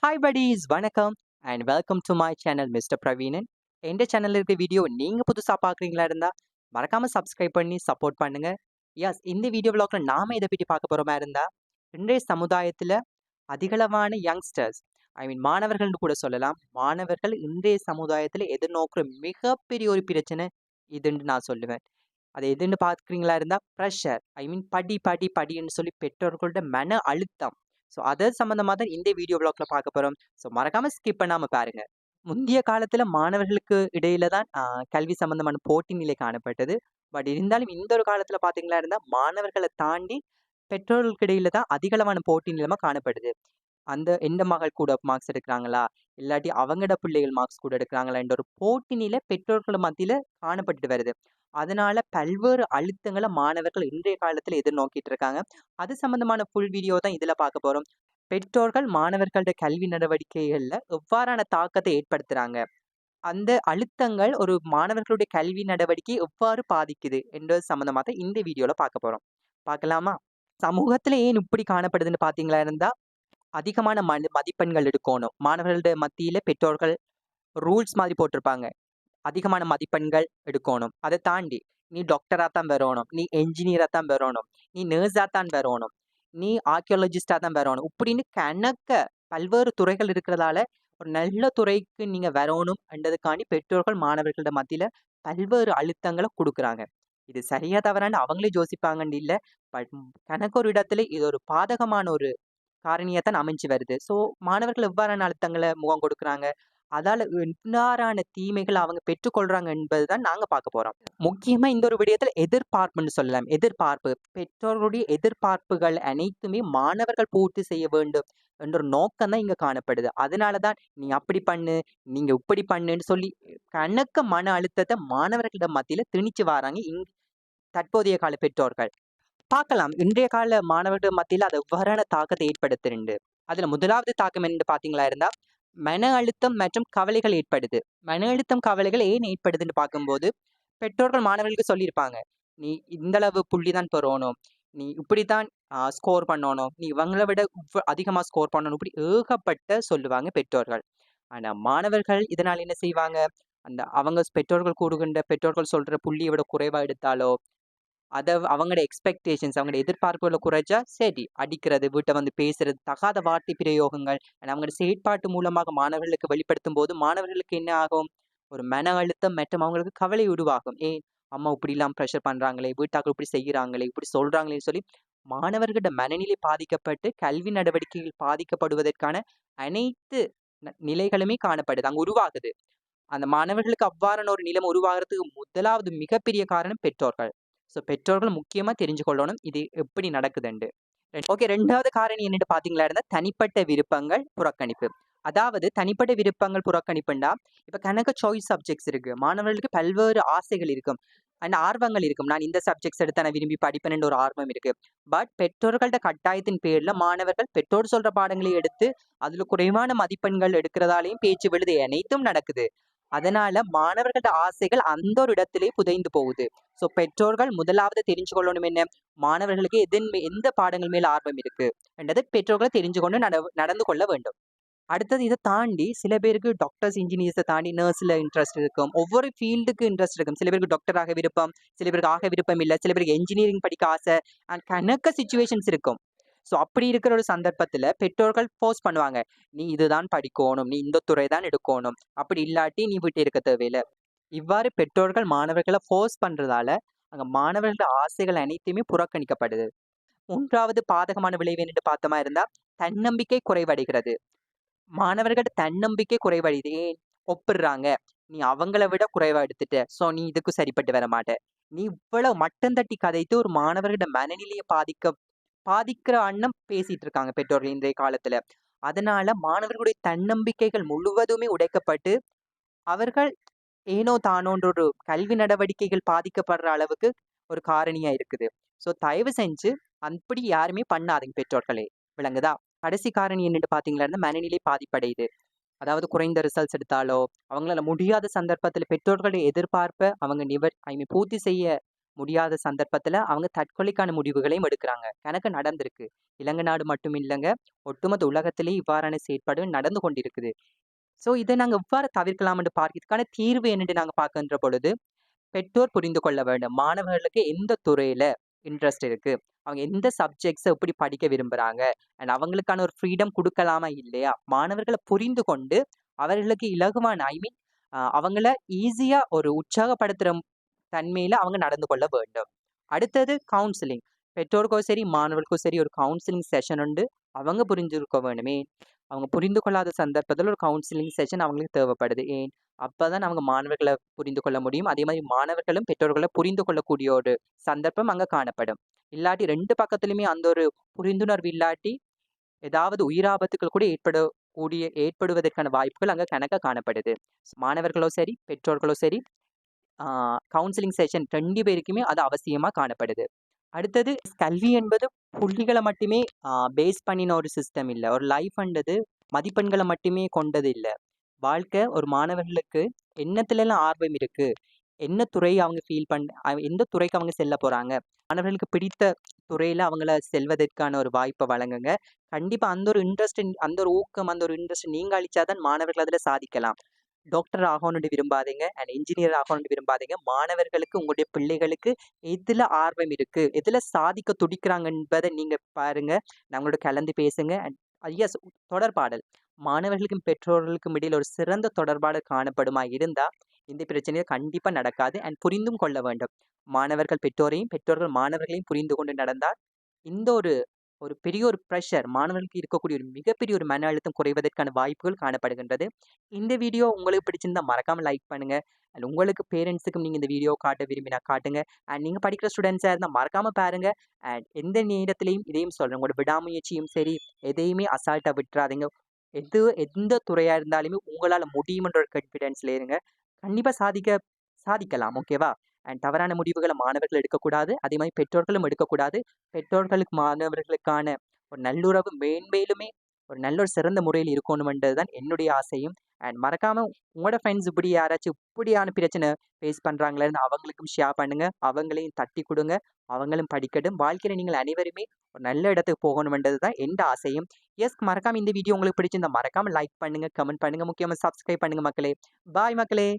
Hi buddies வணக்கம் and welcome to my channel mister Praveenan. எந்த சேனல்ல இருக்க வீடியோ நீங்க புதுசா பார்க்குறீங்களா இருந்தா மறக்காம சப்ஸ்கிரைப் பண்ணி சப்போர்ட் பண்ணுங்க. எஸ், இந்த வீடியோ vlogல நாம இதை பற்றி பார்க்க போறோமா இருந்தா இன்றைய சமுதாயத்துல அதிகளவான யங்ஸ்டர்ஸ், ஐ மீன் மாணவர்கள்னு கூட சொல்லலாம். மாணவர்கள் இன்றைய சமுதாயத்துல எதிர்நோக்குற மிகப்பெரிய ஒரு பிரச்சனை இதுன்னு நான் சொல்லுவேன். அது எதுன்னு பார்க்குறீங்களா இருந்தா ப்ரெஷர், ஐ மீன் படி படி படின்னு சொல்லி பெற்றோர்களோட மன அழுத்தம். ஸோ அது சம்மந்தமா தான் இந்த வீடியோ vlogல பார்க்க போறோம். ஸோ மறக்காம ஸ்கிப் பண்ணாம பாருங்க. முந்தைய காலத்துல மாணவர்களுக்கு இடையில தான் கல்வி சம்பந்தமான போட்டி நிலை காணப்பட்டது. பட் இருந்தாலும் இந்த ஒரு காலத்துல பார்த்தீங்களா இருந்தா மாணவர்களை தாண்டி பெற்றோர்களுக்கு இடையில தான் அதிகளவான போட்டி நிலைமை காணப்படுது. அந்த எந்த மகள் கூட மார்க்ஸ் எடுக்கிறாங்களா? இல்லாட்டி அவங்களோட பிள்ளைகள் மார்க்ஸ் கூட எடுக்கிறாங்களா? என்ற ஒரு போட்டி நிலை பெற்றோர்கள் மத்தியில காணப்பட்டுட்டு வருது. அதனால பல்வேறு அழுத்தங்கள மாணவர்கள் இன்றைய காலத்துல எதிர்நோக்கிட்டு இருக்காங்க. அது சம்பந்தமான ஃபுல் வீடியோ தான் இதுல பார்க்க போறோம். பெற்றோர்கள் மாணவர்களோட கல்வி நடவடிக்கைகள்ல எவ்வாறான தாக்கத்தை ஏற்படுத்துறாங்க? அந்த அழுத்தங்கள் ஒரு மாணவர்களுடைய கல்வி நடவடிக்கையை எவ்வாறு பாதிக்குது என்றது சம்பந்தமா தான் இந்த வீடியோல பார்க்க போறோம். பார்க்கலாமா? சமூகத்துல ஏன் இப்படி காணப்படுதுன்னு பார்த்தீங்களா இருந்தா அதிகமான மதிப்பெண்கள் எடுக்கணும். மாணவர்கள்ட மத்தியில பெற்றோர்கள் ரூல்ஸ் மாதிரி போட்டிருப்பாங்க. அதிகமான மதிப்பெண்கள் எடுக்கணும். அத தாண்டி நீ டாக்டரா தான் வரணும். நீ என்ஜினியரா தான் வரணும். நீ நர்ஸா தான் வரணும். நீ ஆர்க்கியாலஜிஸ்ட்டா தான் வரணும். இப்படின்னு கணக்க பல்வேறு துறைகள் இருக்கிறதால, ஒரு நல்ல துறைக்கு நீங்க வரணும் என்றதுக்காண்டி பெற்றோர்கள் மாணவர்கள்ட மத்தியில பல்வேறு அழுத்தங்கள குடுக்குறாங்க. இது சரியா தவறான்னு அவங்களே யோசிப்பாங்கன்னு இல்ல. பட் கணக்கு ஒரு இடத்துல இது ஒரு பாதகமான ஒரு காரணியா தான் அமைஞ்சு வருது. ஸோ மாணவர்கள் எவ்வாறான அழுத்தங்கள முகம் கொடுக்குறாங்க? அதால என்னாறான தீமைகள் அவங்க பெற்றுக்கொள்றாங்க என்பதுதான் நாங்க பார்க்க போறோம். முக்கியமா இந்த ஒரு விடயத்துல எதிர்பார்ப்புன்னு சொல்லலாம். எதிர்பார்ப்பு. பெற்றோர்களுடைய எதிர்பார்ப்புகள் அனைத்துமே மாணவர்கள் பூர்த்தி செய்ய வேண்டும் என்ற ஒரு நோக்கம் தான் இங்க காணப்படுது. அதனால தான் நீ அப்படி பண்ணு, நீங்க இப்படி பண்ணுன்னு சொல்லி கணக்க மன அழுத்தத்த மாணவர்களிடம் மத்தியில திணிச்சு வாராங்க தற்போதைய கால பெற்றோர்கள். பார்க்கலாம். இன்றைய கால மாணவர்கள் மத்தியில அது எவ்வாறான தாக்கத்தை ஏற்படுத்துதுண்டு. அதுல முதலாவது தாக்கம் என்னன்னு பார்த்தீங்களா இருந்தா, மன அழுத்தம் மற்றும் கவலைகள் ஏற்படுது. மன அழுத்தம், கவலைகள் ஏன் ஏற்படுதுன்னு பார்க்கும்போது, பெற்றோர்கள் மாணவர்களுக்கு சொல்லியிருப்பாங்க. "நீ இந்த அளவு புள்ளி தான் பெறணும். நீ இப்படித்தான் ஸ்கோர் பண்ணணும். நீ இவங்கள விட அதிகமா ஸ்கோர் பண்ணணும்." இப்படி ஏகப்பட்ட சொல்லுவாங்க பெற்றோர்கள். ஆனா மாணவர்கள் இதனால என்ன செய்வாங்க? அந்த அவங்க பெற்றோர்கள் சொல்ற புள்ளிய விட குறைவா எடுத்தாலோ அவங்களோட எக்ஸ்பெக்டேஷன்ஸ் அவங்களோட எதிர்பார்ப்புகள குறைச்சா சரி, அடிக்கிறது, வீட்ல வந்து பேசுறது, தகாத வார்த்தை பிரயோகங்கள் அவங்களோட செயற்பாட்டு மூலமாக மாணவர்களுக்கு வெளிப்படுத்தும்போது, மாணவர்களுக்கு என்ன ஆகும்? ஒரு மன அழுத்தம் மற்றும் அவங்களுக்கு கவலை உருவாகும். ஏன் அம்மா இப்படிலாம் பிரஷர் பண்றாங்களே, வீட்டார்கள் இப்படி செய்கிறாங்களே, இப்படி சொல்றாங்களேன்னு சொல்லி மாணவர்களோட மனநிலை பாதிக்கப்பட்டு, கல்வி நடவடிக்கைகள் பாதிக்கப்படுவதற்கான அனைத்து நிலைகளுமே காணப்படுது. அங்க உருவாகுது. அந்த மாணவர்களுக்கு அவ்வாறான ஒரு நிலைமை உருவாகுறதுக்கு முதலாவது மிகப்பெரிய காரணம் பெற்றோர்கள். ஸோ பெற்றோர்கள் முக்கியமா தெரிஞ்சு கொள்ளணும். இது எப்படி நடக்குதுண்டு. ஓகே, 2வது காரணி என்னன்னு பார்த்தீங்களா இருந்தா, தனிப்பட்ட விருப்பங்கள், புறக்கணிப்பு. அதாவது தனிப்பட்ட விருப்பங்கள் புறக்கணிப்புண்டா, இப்ப கணக்கு சாய்ஸ் சப்ஜெக்ட்ஸ் இருக்கு. மாணவர்களுக்கு பல்வேறு ஆசைகள் இருக்கும். அண்ட் ஆர்வங்கள் இருக்கும். நான் இந்த சப்ஜெக்ட்ஸ் எடுத்தா நான் விரும்பி படிப்பேன்ன்ற ஒரு ஆர்வம் இருக்கு. பட் பெற்றோர்கள்ட கட்டாயத்தின் பேர்ல மாணவர்கள் பெற்றோர் சொல்ற பாடங்களை எடுத்து, அதுல குறைவான மதிப்பெண்கள் எடுக்கிறதாலயும் பேச்சு விழுது அனைத்தும் நடக்குது. அதனால மாணவர்களோட ஆசைகள் அந்த ஒரு இடத்திலே புதைந்து போகுது. ஸோ பெற்றோர்கள் முதலாவது தெரிஞ்சு கொள்ளணும் என்ன? மாணவர்களுக்கு எந்த பாடங்கள் மேல் ஆர்வம் இருக்கு என்றதை பெற்றோர்கள் தெரிஞ்சு கொண்டு நடந்து கொள்ள வேண்டும். அடுத்தது இத தாண்டி சில பேருக்கு டாக்டர்ஸ், இன்ஜினியர்ஸ தாண்டி நர்ஸ்ல இன்ட்ரெஸ்ட் இருக்கும். ஒவ்வொரு ஃபீல்டுக்கு இன்ட்ரெஸ்ட் இருக்கும். சில பேருக்கு டாக்டர் ஆக விருப்பம், சில பேருக்கு ஆக விருப்பம் இல்ல. சில பேருக்கு என்ஜினியரிங் படிக்க ஆசை. கணக்க சிச்சுவேஷன்ஸ் இருக்கும். ஸோ அப்படி இருக்கிற ஒரு சந்தர்ப்பத்துல பெற்றோர்கள் ஃபோர்ஸ் பண்ணுவாங்க. "நீ இதுதான் படிக்கோணும். நீ இந்த துறை தான் எடுக்கோணும். அப்படி இல்லாட்டி நீ வீட்ல இருக்க தேவையில்ல." இவ்வாறு பெற்றோர்கள் மாணவர்கள ஃபோர்ஸ் பண்றதால, அங்க மாணவர்களோட ஆசைகள் அனைத்துமே புறக்கணிக்கப்படுது. 3வது பாதகமான விளைவு என்னன்னு பார்த்தோமா இருந்தா, தன்னம்பிக்கை குறைவடைகிறது. மாணவர்களோட தன்னம்பிக்கை குறைவடையுது. ஏன்? ஒப்பிடுறாங்க. "நீ அவங்கள விட குறைவா எடுத்துட்ட. ஸோ நீ இதுக்கு சரிப்பட்டு வர மாட்ட." நீ இவ்வளவு மட்டம் தட்டி கதைத்து ஒரு மாணவர்களோட மனநிலைய பாதிக்கிற வண்ணம் பேசிட்டு இருக்காங்க பெற்றோர்கள் இன்றைய காலத்துல. அதனால மாணவர்களுடைய தன்னம்பிக்கைகள் முழுவதுமே உடைக்கப்பட்டு, அவர்கள் ஏனோ தானோன்ற ஒரு கல்வி நடவடிக்கைகள் பாதிக்கப்படுற அளவுக்கு ஒரு காரணியா இருக்குது. ஸோ தயவு செஞ்சு அப்படி யாருமே பண்ணாதீங்க பெற்றோர்களே. விளங்குதா? கடைசி காரணி என்னன்னு பார்த்தீங்கன்னா, மனநிலை பாதிப்படையுது. அதாவது குறைந்த ரிசல்ட்ஸ் எடுத்தாலோ, அவங்களால முடியாத சந்தர்ப்பத்தில பெற்றோர்களுடைய எதிர்பார்ப்ப அவங்க ஐ மீன் பூர்த்தி செய்ய முடியாத சந்தர்ப்பத்துல அவங்க தற்கொலைக்கான முடிவுகளையும் எடுக்குறாங்க. கணக்கு நடந்திருக்கு. இலங்கை நாடு மட்டும் இல்லங்க. ஒட்டுமொத்த உலகத்திலேயே இவ்வாறான செயற்பாடு நடந்து கொண்டிருக்குது. இத நாங்க எவ்வாறு தவிர்க்கலாம்ன்னு பார்க்கிறதுக்கான தீர்வு என்னன்னு நாங்க பார்க்கின்ற பொழுது, பெற்றோர் புரிந்து கொள்ள வேண்டும். மாணவர்களுக்கு எந்த துறையில இன்ட்ரெஸ்ட் இருக்கு? அவங்க எந்த சப்ஜெக்ட்ஸ எப்படி படிக்க விரும்புறாங்க? அண்ட் அவங்களுக்கான ஒரு ஃப்ரீடம் குடுக்கலாமா? இல்லையா? மாணவர்கள புரிந்து கொண்டு, அவர்களுக்கு இலகுவான அவங்கள ஈஸியா ஒரு உற்சாகப்படுத்துற தன்மையில அவங்க நடந்து கொள்ள வேண்டும். அடுத்தது கவுன்சிலிங். பெற்றோருக்கும் சரி, மாணவர்களுக்கும் சரி ஒரு கவுன்சிலிங் செஷன் உண்டு. அவங்க புரிஞ்சிருக்க வேணுமே. அவங்க புரிந்து கொள்ளாத சந்தர்ப்பத்தில ஒரு கவுன்சிலிங் செஷன் அவங்களுக்கு தேவைப்படுது. ஏன்? அப்பதான் அவங்க மாணவர்கள புரிந்து கொள்ள முடியும். அதே மாரி மாணவர்களும் பெற்றோர்கள புரிந்து கொள்ளக்கூடிய ஒரு சந்தர்ப்பம் அங்க காணப்படும். இல்லாட்டி 2 பக்கத்திலுமே அந்த ஒரு புரிந்துணர்வு இல்லாட்டி, ஏதாவது உயிராபத்துக்கள் கூட ஏற்படுவதற்கான வாய்ப்புகள் அங்க கணக்கா காணப்படுது. மாணவர்களோ சரி, பெற்றோர்களோ சரி, ஆ கவுன்சிலிங் செஷன் 2 பேருக்குமே அது அவசியமா காணப்படுது. அடுத்தது கல்வி என்பது புள்ளிகள மட்டுமே பேஸ் பண்ணின ஒரு சிஸ்டம் இல்ல. ஒரு லைஃப்ன்றது மதிப்பெண்கள மட்டுமே கொண்டது இல்ல. வாழ்க்கை ஒரு மாணவர்களுக்கு என்னத்துலலாம் ஆர்வம் இருக்கு? என்ன துறை அவங்க ஃபீல் பண் அ எந்த துறைக்கு அவங்க செல்ல போறாங்க? மாணவர்களுக்கு பிடித்த துறையில அவங்கள செல்வதற்கான ஒரு வாய்ப்ப வழங்குங்க. கண்டிப்பா அந்த ஒரு ஊக்கம், அந்த ஒரு இன்ட்ரெஸ்ட் நீங்க அளிச்சா தான் மாணவர்கள் அதுல சாதிக்கலாம். டாக்டர் ஆகணும்னு விரும்பாதீங்க. அண்ட் இன்ஜினியர் ஆகணும்னு விரும்பாதீங்க. மாணவர்களுக்கு, உங்களுடைய பிள்ளைகளுக்கு எதுல ஆர்வம் இருக்கு? எதுல சாதிக்க துடிக்கிறாங்க என்பத நீங்க பாருங்க. அவங்களோட கலந்து பேசுங்க. அண்ட் எஸ் தொடர்பாடல். மாணவர்களுக்கும், பெற்றோர்களுக்கும் இடையில ஒரு சிறந்த தொடர்பாடல் காணப்படுமா இருந்தா, இந்த பிரச்சனை கண்டிப்பா நடக்காது. அண்ட் புரிந்தும் கொள்ள வேண்டும். மாணவர்கள் பெற்றோரையும், பெற்றோர்கள் மாணவர்களையும் புரிந்து கொண்டு நடந்தால், இந்த ஒரு ஒரு பெரிய ஒரு பிரஷர் மாணவர்களுக்கு இருக்கக்கூடிய ஒரு மிகப்பெரிய ஒரு மன அழுத்தம் குறைவதற்கான வாய்ப்புகள் காணப்படுகின்றது. இந்த வீடியோ உங்களுக்கு பிடிச்சிருந்தா மறக்காம லைக் பண்ணுங்க. அண்ட் உங்களுக்கு பேரண்ட்ஸுக்கும் நீங்க இந்த வீடியோ காட்ட விரும்பினா காட்டுங்க. அண்ட் நீங்க படிக்கிற ஸ்டூடெண்ட்ஸா இருந்தா மறக்காம பாருங்க. அண்ட் எந்த நேரத்திலயும் இதையும் சொல்றேன். உங்களோட விடாமுயற்சியும் சரி, எதையுமே அசால்ட்டா விட்டுறாதீங்க. எந்த துறையா இருந்தாலுமே உங்களால முடியும்ன்ற ஒரு கான்ஃபிடன்ஸ்ல இருங்க. கண்டிப்பா சாதிக்கலாம். ஓகேவா? அண்ட் தவறான முடிவுகள மாணவர்கள் எடுக்கக்கூடாது. அதே மாரி பெற்றோர்களும் எடுக்கக்கூடாது. பெற்றோர்களுக்கு மாணவர்களுக்கான ஒரு நல்லுறவு மேன்மேலுமே ஒரு நல்ல ஒரு சிறந்த முறையில் இருக்கணும்ன்றது தான் என்னுடைய ஆசையும். அண்ட் மறக்காம உங்களோட ஃப்ரெண்ட்ஸ் இப்படி யாராச்சும் இப்படியான பிரச்சனை ஃபேஸ் பண்றாங்களான்னு அவங்களுக்கும் ஷேர் பண்ணுங்க. அவங்களையும் தட்டி குடுங்க. அவங்களும் படிக்கட்டும். வாழ்க்கையில நீங்கள் அனைவருமே ஒரு நல்ல இடத்துக்கு போகணும்ன்றது தான் எந்த ஆசையும். மறக்காம இந்த வீடியோ உங்களுக்கு பிடிச்சிருந்தா மறக்காம லைக் பண்ணுங்க, கமெண்ட் பண்ணுங்க. முக்கியமா சப்ஸ்கிரைப் பண்ணுங்க மக்களே. பாய் மக்களே.